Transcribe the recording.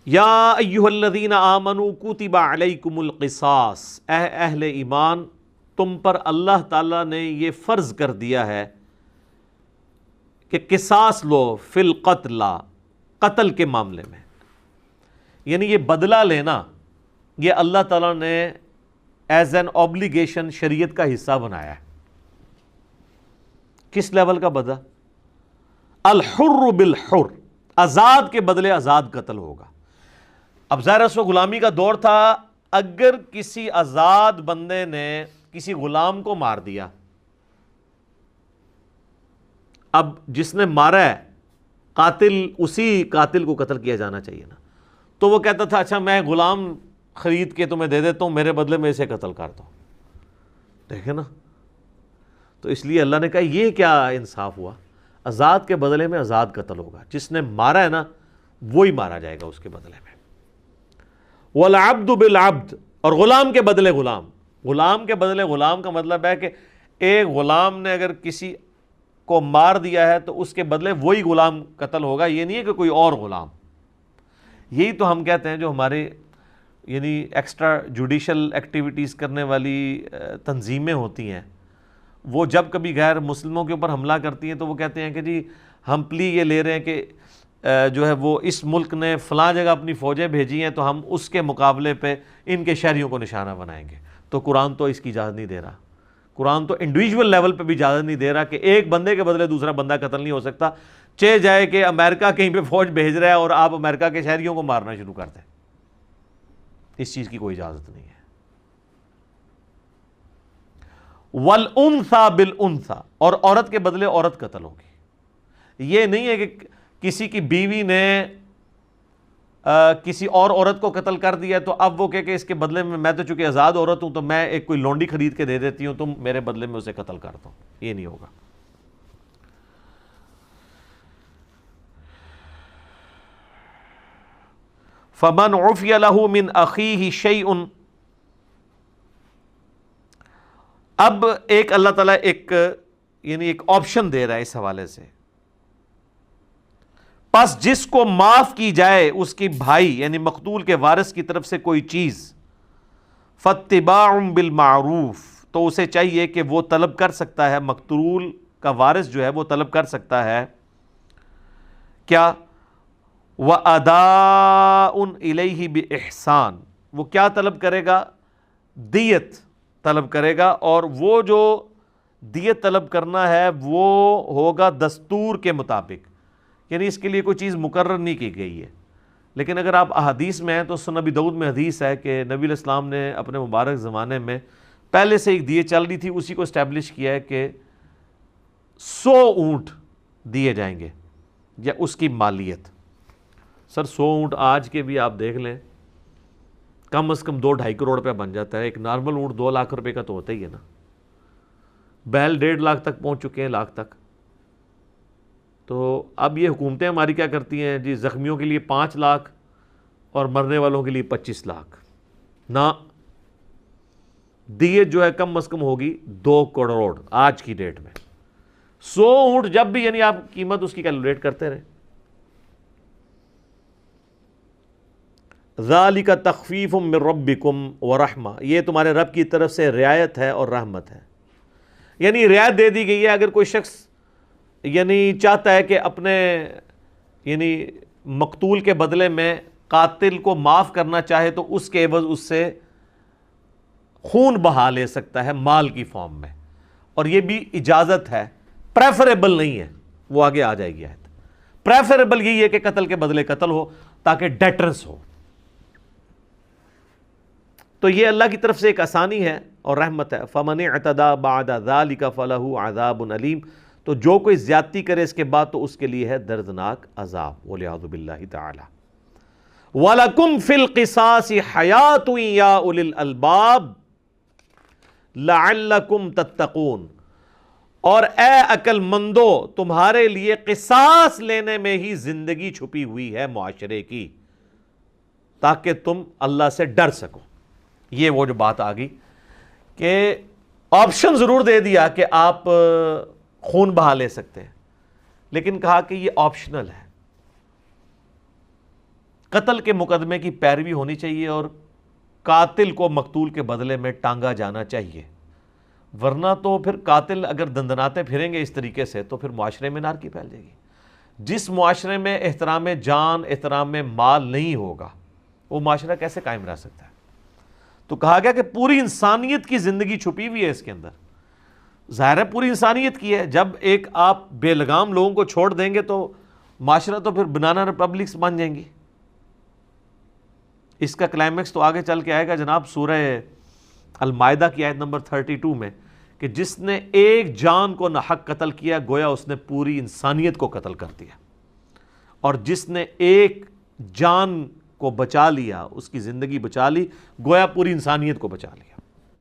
یا ایھا الذین آمنوا کتب علیکم القصاص، اے اہل ایمان تم پر اللہ تعالیٰ نے یہ فرض کر دیا ہے کہ قصاص لو فی القتل، قتل کے معاملے میں، یعنی یہ بدلہ لینا یہ اللہ تعالیٰ نے ایز این اوبلیگیشن شریعت کا حصہ بنایا ہے۔ کس لیول کا بدلہ؟ الحر بالحر، آزاد کے بدلے آزاد قتل ہوگا۔ اب ظاہر اس وقت غلامی کا دور تھا، اگر کسی آزاد بندے نے کسی غلام کو مار دیا، اب جس نے مارا ہے قاتل، اسی قاتل کو قتل کیا جانا چاہیے نا، تو وہ کہتا تھا اچھا میں غلام خرید کے تمہیں دے دیتا ہوں، میرے بدلے میں اسے قتل کر دو۔ دیکھیں نا، تو اس لیے اللہ نے کہا یہ کیا انصاف ہوا، آزاد کے بدلے میں آزاد قتل ہوگا، جس نے مارا ہے نا وہی مارا جائے گا اس کے بدلے میں۔ والعبد بالعبد، اور غلام کے بدلے غلام، غلام کے بدلے غلام کا مطلب ہے کہ ایک غلام نے اگر کسی کو مار دیا ہے تو اس کے بدلے وہی غلام قتل ہوگا، یہ نہیں ہے کہ کوئی اور غلام۔ یہی تو ہم کہتے ہیں جو ہمارے یعنی ایکسٹرا جوڈیشل ایکٹیویٹیز کرنے والی تنظیمیں ہوتی ہیں، وہ جب کبھی غیر مسلموں کے اوپر حملہ کرتی ہیں تو وہ کہتے ہیں کہ جی ہم پلی یہ لے رہے ہیں کہ جو ہے وہ اس ملک نے فلاں جگہ اپنی فوجیں بھیجی ہیں تو ہم اس کے مقابلے پہ ان کے شہریوں کو نشانہ بنائیں گے۔ تو قرآن تو اس کی اجازت نہیں دے رہا، قرآن تو انڈیویجول لیول پہ بھی اجازت نہیں دے رہا کہ ایک بندے کے بدلے دوسرا بندہ قتل نہیں ہو سکتا، چہ جائے کہ امریکہ کہیں پہ فوج بھیج رہا ہے اور آپ امریکہ کے شہریوں کو مارنا شروع کر دیں، اس چیز کی کوئی اجازت نہیں ہے۔ وَالْأُنْثَى بِالْأُنْثَى، اور عورت کے بدلے عورت قتل ہوگی۔ یہ نہیں ہے کہ کسی کی بیوی نے کسی اور عورت کو قتل کر دیا تو اب وہ کہ اس کے بدلے میں تو چونکہ آزاد عورت ہوں تو میں ایک کوئی لونڈی خرید کے دے دیتی ہوں، تم میرے بدلے میں اسے قتل کر دو، یہ نہیں ہوگا۔ فَمَنْ عُفِيَ لَهُ مِنْ أَخِيهِ شَيْءٌ، اب ایک اللہ تعالیٰ ایک آپشن دے رہا ہے اس حوالے سے، پس جس کو معاف کی جائے اس کی بھائی یعنی مقتول کے وارث کی طرف سے کوئی چیز، فَاتِّبَاعٌ بِالْمَعْرُوفِ، تو اسے چاہیے کہ وہ طلب کر سکتا ہے، مقتول کا وارث جو ہے وہ طلب کر سکتا ہے کیا؟ وَأَدَاءٌ إِلَيْهِ بِإِحْسَانٍ، وہ کیا طلب کرے گا؟ دیت طلب کرے گا، اور وہ جو دیت طلب کرنا ہے وہ ہوگا دستور کے مطابق، یعنی اس کے لیے کوئی چیز مقرر نہیں کی گئی ہے۔ لیکن اگر آپ احادیث میں ہیں تو سنن ابی داؤد میں حدیث ہے کہ نبی علیہ السلام نے اپنے مبارک زمانے میں پہلے سے ایک دیت چل رہی تھی، اسی کو اسٹیبلش کیا ہے کہ 100 اونٹ دیے جائیں گے یا اس کی مالیت۔ سر 100 اونٹ آج کے بھی آپ دیکھ لیں کم از کم 2-2.5 کروڑ روپے بن جاتا ہے، ایک نارمل اونٹ 2 لاکھ روپے کا تو ہوتا ہی ہے نا، بیل 1.5 لاکھ تک پہنچ چکے ہیں، لاکھ تک۔ تو اب یہ حکومتیں ہماری کیا کرتی ہیں جی، زخمیوں کے لیے 5 لاکھ اور مرنے والوں کے لیے 25 لاکھ، نہ دیت جو ہے کم از کم ہوگی 2 کروڑ آج کی ڈیٹ میں۔ 100 اونٹ جب بھی یعنی آپ قیمت اس کی کیلکولیٹ کرتے رہیں۔ ذَلِكَ تَخْفِيفٌ مِّن رَبِّكُمْ وَرَحْمَةٌ، یہ تمہارے رب کی طرف سے رعایت ہے اور رحمت ہے، یعنی رعایت دے دی گئی ہے۔ اگر کوئی شخص یعنی چاہتا ہے کہ اپنے یعنی مقتول کے بدلے میں قاتل کو معاف کرنا چاہے تو اس کے عوض اس سے خون بہا لے سکتا ہے مال کی فارم میں، اور یہ بھی اجازت ہے، پریفریبل نہیں ہے، وہ آگے آ جائے گی آیت۔ پریفریبل یہی ہے کہ قتل کے بدلے قتل ہو تاکہ ڈیٹرنس ہو۔ تو یہ اللہ کی طرف سے ایک آسانی ہے اور رحمت ہے۔ فَمَنِ اعْتَدَىٰ بَعْدَ ذَلِكَ فَلَهُ عَذَابٌ أَلِيمٌ، تو جو کوئی زیادتی کرے اس کے بعد تو اس کے لیے ہے دردناک عذاب، وَلِعِيَاذُ بِاللَّهِ تَعَالَى۔ وَلَكُمْ فِي الْقِصَاصِ حَيَاةٌ يَا أُولِي الْأَلْبَابِ لَعَلَّكُمْ تَتَّقُونَ، اور اے عقل مندو تمہارے لیے قصاص لینے میں ہی زندگی چھپی ہوئی ہے معاشرے کی، تاکہ تم اللہ سے ڈر سکو۔ یہ وہ جو بات آ گئی کہ آپشن ضرور دے دیا کہ آپ خون بہا لے سکتے ہیں، لیکن کہا کہ یہ آپشنل ہے، قتل کے مقدمے کی پیروی ہونی چاہیے اور قاتل کو مقتول کے بدلے میں ٹانگا جانا چاہیے، ورنہ تو پھر قاتل اگر دندناتے پھریں گے اس طریقے سے تو پھر معاشرے میں نار کی پھیل جائے گی۔ جس معاشرے میں احترام جان، احترام مال نہیں ہوگا، وہ معاشرہ کیسے قائم رہ سکتا ہے؟ تو کہا گیا کہ پوری انسانیت کی زندگی چھپی ہوئی ہے اس کے اندر، ظاہر ہے پوری انسانیت کی ہے۔ جب ایک آپ بے لگام لوگوں کو چھوڑ دیں گے تو معاشرہ تو پھر بنانا ریپبلکس بن جائیں گی۔ اس کا کلائمیکس تو آگے چل کے آئے گا جناب سورہ المائدہ کی آیت نمبر 32 میں، کہ جس نے ایک جان کو ناحق قتل کیا گویا اس نے پوری انسانیت کو قتل کر دیا، اور جس نے ایک جان کو بچا لیا، اس کی زندگی بچا لی، گویا پوری انسانیت کو بچا لیا۔